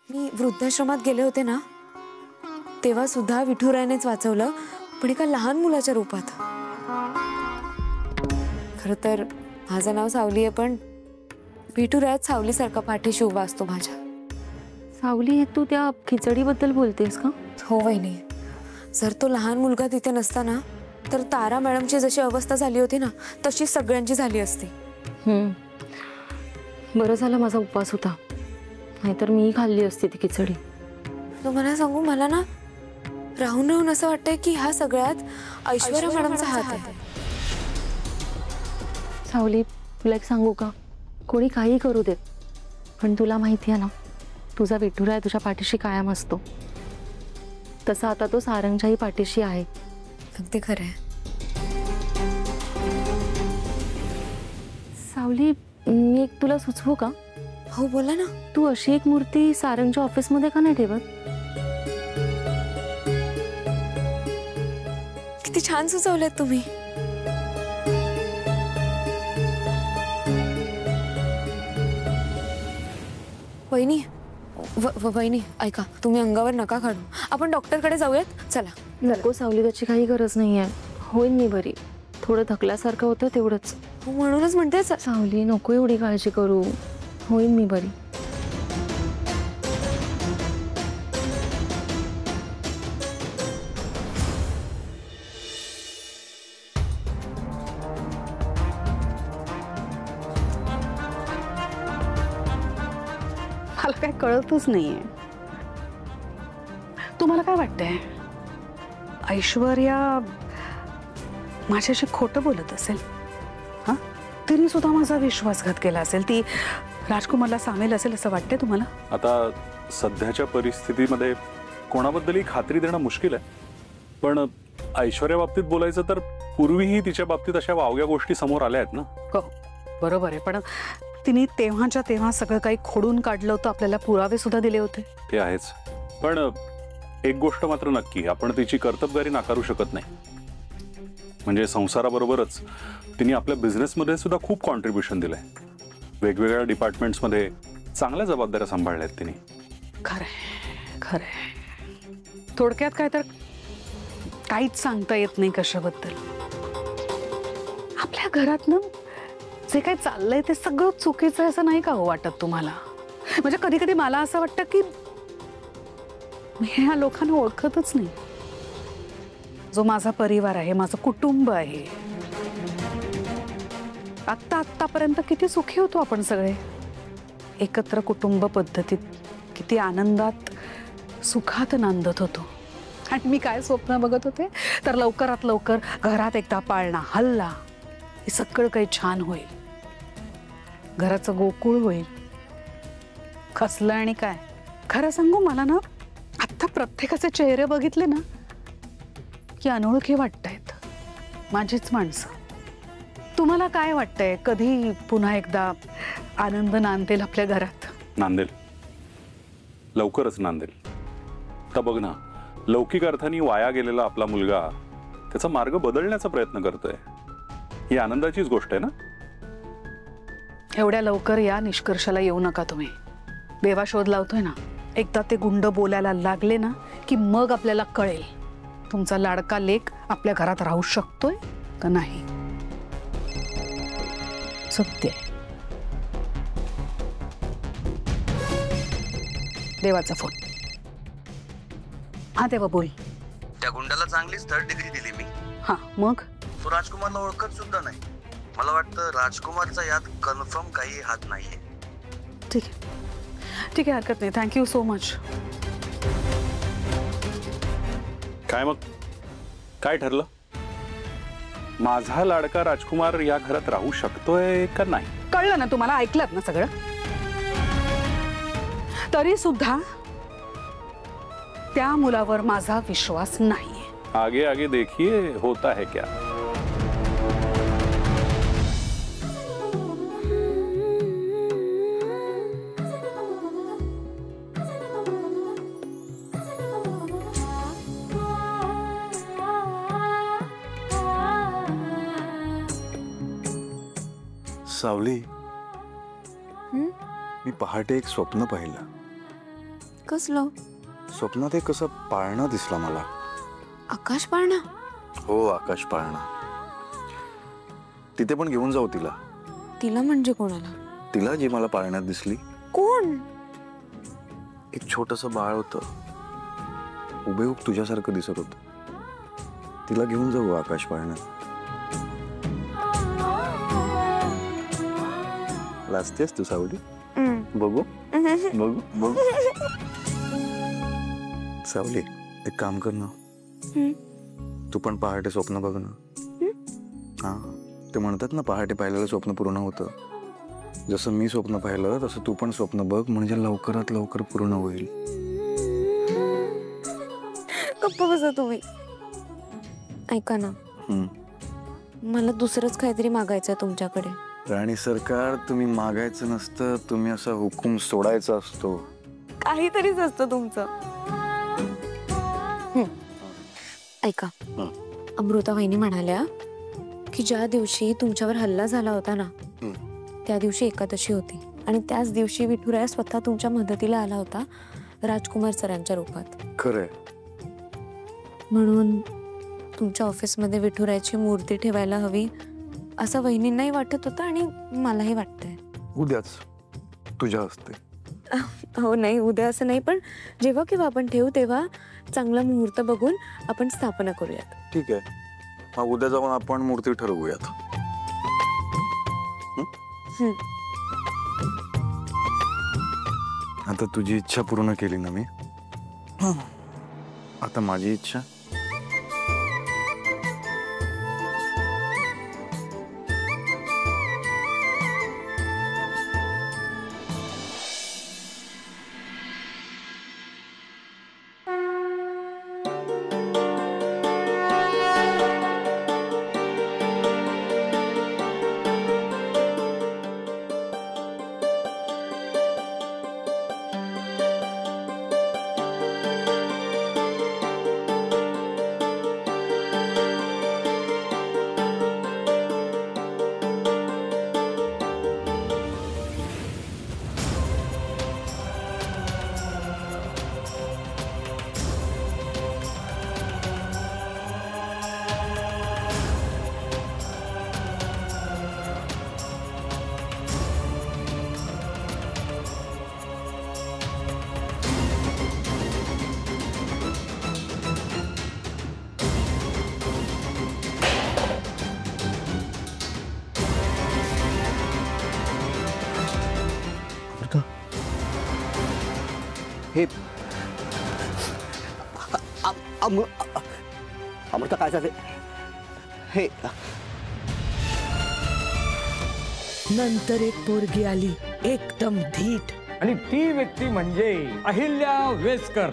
मी वृद्धाश्रमात गेले होते ना, तेव्हा सुद्धा विठुरायानेच वाचवलं, पण एका लहान मुलाच्या रूपात. खरं तर माझं नाव सावली आहे, पण विठुरायात सावलीसारखा पाठीशी उभा असतो माझ्या. सावली, तू त्या खिचडीबद्दल बोलतेस का? हो वहिनी, जर तो लहान मुलगा तिथे नसता ना, तर तारा मॅडमची जशी अवस्था झाली होती ना, तशी सगळ्यांची झाली असती. बरं झालं माझा उपवास होता, नाहीतर मी खाल्ली असती ती खिचडी. तुम्हाला सांगू, मला ना राहून राहून असं वाटतंय की ह्या सगळ्यात ऐश्वर्या मॅडमचा हात आहे. सावली, तुला एक सांगू का? कोणी काही करू देत, पण तुला माहिती आहे ना, तुझा विठुराय तुझ्या पाठीशी कायम असतो. तसा आता तो सारंगच्याही पाठीशी आहे. अगदी खरं आहे. सावली, मी एक तुला सुचवू का? हो बोला ना. तू अशी एक मूर्ती सारंगच्या ऑफिसमध्ये का नाही ठेवत? किती छान सुचवलेत तुम्ही. वहिनी, वहिनी ऐका, तुम्ही अंगावर नका काढू, आपण डॉक्टरकडे जाऊयात. चला. नको सावली, त्याची काही गरज नाहीये. होईन मी बरी. थोडं थकल्यासारखं होतं तेवढंच. हो, म्हणूनच म्हणते. सावली, नको एवढी काळजी करू. होईन मी बरी. मला काय कळतच नाहीये. तुम्हाला काय वाटतंय, ऐश्वर्या माझ्याशी खोटं बोलत असेल? हा, तिने सुद्धा माझा विश्वासघात केला असेल, ती राजकुमारला सामील असेल असं वाटतंय तुम्हाला? आता सध्याच्या परिस्थितीमध्ये कोणाबद्दलही खात्री देणं मुश्किल आहे, पण ऐश्वर्या बाबतीत बोलायचं तर पूर्वीही तिच्या बाबतीत अशा वावग्या गोष्टी समोर आल्या आहेत ना. हो, बरोबर आहे, पण तिने तेव्हाच्या तेव्हा सगळं काही खोडून काढलं होतं, आपल्याला पुरावे सुद्धा दिले होते. ते आहेच, पण एक गोष्ट मात्र नक्की, आपण तिची कर्तबगारी नाकारू शकत नाही. म्हणजे संसाराबरोबरच तिने आपल्या बिझनेसमध्ये सुद्धा खूप कॉन्ट्रीब्युशन दिलंय. वेगवेगळ्या डिपार्टमेंट्समध्ये चांगल्या जबाबदाऱ्या सांभाळल्यात तिने. खरंय, खरंय. थोडक्यात काय तर काहीच सांगता येत नाही कशाबद्दल. आपल्या घरात ना जे काही चाललंय ते सगळं चुकीचं आहे असं नाही का हो वाटत तुम्हाला? म्हणजे कधी कधी मला असं वाटतं की मी ह्या लोकांना ओळखतच नाही. जो माझा परिवार आहे, माझं कुटुंब आहे, आत्तापर्यंत किती सुखी होतो आपण सगळे. एकत्र कुटुंब पद्धतीत किती आनंदात सुखात नांदत होतो. आणि मी काय स्वप्न बघत होते, तर लवकरात लवकर घरात एकदा पाळणा हल्ला, हे सगळं काही छान होईल, घराचं गोकुळ होईल. कसलं आणि काय. खरं सांगू, मला ना आता प्रत्येकाचे चेहरे बघितले ना की अनोळखी वाटतायत, माझीच माणसं. तुम्हाला काय वाटतंय, कधी पुन्हा एकदा आनंद नांदेल आपल्या घरात? नांदेल, लवकरच नांदेल. आता बघ ना, लौकिक अर्थाने वाया गेलेला आपला मुलगा त्याचा मार्ग बदलण्याचा प्रयत्न करतोय, ही आनंदाचीच गोष्ट आहे ना. एवढ्या लवकर या निष्कर्षाला येऊ नका तुम्ही. देवा शोध लावतोय ना, एकदा ते गुंड बोलायला लागले ना की मग आपल्याला कळेल तुमचा लाडका लेक आपल्या घरात राहू शकतोय का नाही. सत्य देवाचा फोन. हा देवा, बोल. त्या गुंडाला चांगलीच थर्ड डिग्री दिली मी. हा, मग तो राजकुमारला ओळखत सुद्धा नाही. मला वाटतं राजकुमारचा यात कन्फर्म काही हात नाहीये. ठीक आहे, ठीक आहे, हरकत नाही. Thank you so much. काय मग, काय ठरलं? माझा लाडका राजकुमार या घरात राहू शकतोय का नाही? कळलं ना तुम्हाला, ऐकलत ना सगळं. तरी सुद्धा त्या मुलावर माझा विश्वास नाहीये. आगे आगे देखिए होता है क्या. सावली, मी पहाटे एक स्वप्न पाहिलं. कसलं? स्वप्नात एक कसं पाळणा दिसला मला. आकाश पाळणा? हो, आकाश पाळणा. तिथे पण घेऊन जाऊ तिला. तिला म्हणजे कोणाला? तिला जी मला पाळण्यात दिसली. कोण? एक छोटस बाळ होतं, हुबेहूब तुझ्यासारखं दिसत होतं. तिला घेऊन जाऊ आकाश पाळण्यात. लाजतेस तू सावली? बघू बघू बघू. सावली, एक काम कर ना, तू पण पहाटे स्वप्न बघ ना. हा, ते म्हणतात ना, पहाटे पाहिलेलं स्वप्न पूर्ण होतं. जसं मी स्वप्न पाहिलं तसं तू पण स्वप्न बघ, म्हणजे लवकरात लवकर पूर्ण होईल. गप्प बसा तुम्ही. ऐका ना, मला दुसरंच काहीतरी मागायचं तुमच्याकडे. राणी सरकार, तुम्ही मागायचं नसतं, तुम्ही असा हुकूम सोडायचा असतो. काहीतरीच असतं तुमचं. ऐका, अमृता वहिनी म्हणाल्या की ज्या दिवशी तुमच्यावर हल्ला झाला होता ना, त्या दिवशी एकादशी होती आणि त्याच दिवशी विठुराया स्वतः तुमच्या मदतीला आला होता राजकुमार सरांच्या रूपात. खरंय. म्हणून तुमच्या ऑफिसमध्ये विठुरायाची मूर्ती ठेवायला हवी असं वहिनींनाही वाटत होतं आणि मलाही वाटतंय. उद्याच तुझ्या हस्ते. हो, नाही उद्या असं नाही, पण जेव्हा केव्हा आपण ठेवू तेव्हा चांगला मुहूर्त बघून आपण स्थापना करूयात. ठीक आहे, मग उद्या जाऊन आपण मूर्ती ठरवूयात. आता तुझी इच्छा पूर्ण केली ना मी, आता माझी इच्छा. हे अमृता काय झाले? हे नंतर एक पोरगी आली एकदम धीट, आणि ती व्यक्ती म्हणजे अहिल्या वेसकर.